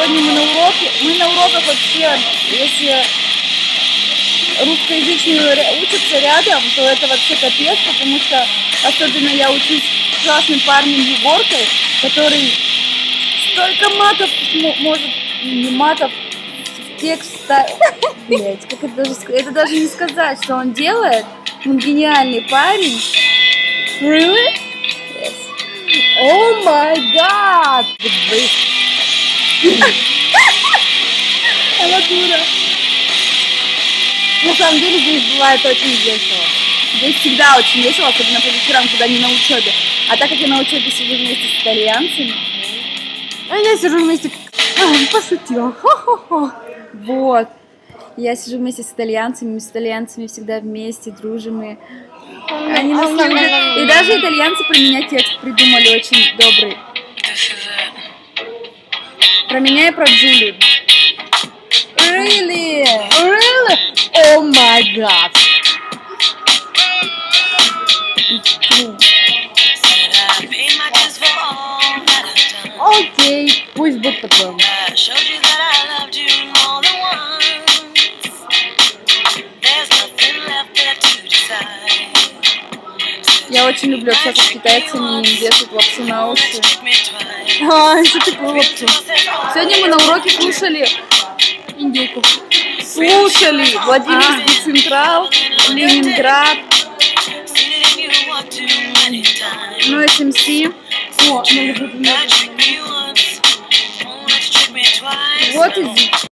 Сегодня мы на уроке. Мы на уроках вообще, если русскоязычные учатся рядом, то это вообще капец, потому что особенно я учусь с классным парнем Егоркой, который столько матов может, не матов, в текст ставить. Блять, как это даже не сказать, что он делает. Он гениальный парень. Really? Yes. Oh my god! Она дура. На самом деле здесь бывает очень весело. Здесь всегда очень весело, особенно по вечерам, когда не на учебе. А так как я на учебе сижу вместе с итальянцами, а я сижу вместе... Пошутила. Хо-хо-хо. Вот. Я сижу вместе с итальянцами всегда вместе, дружим. И они нас любят. И даже итальянцы про меня текст придумали очень добрый. Про меня и про Джулию. Really? Really? Oh my god. Окей, пусть будет по-твоему. Я очень люблю общаться с китайцами, им вешать лапшу на уши. Что такое лапшу? Сегодня мы на уроке слушали индейку. Слушали Владимирский Централ, Ленинград, ну СМС. О, вот иди.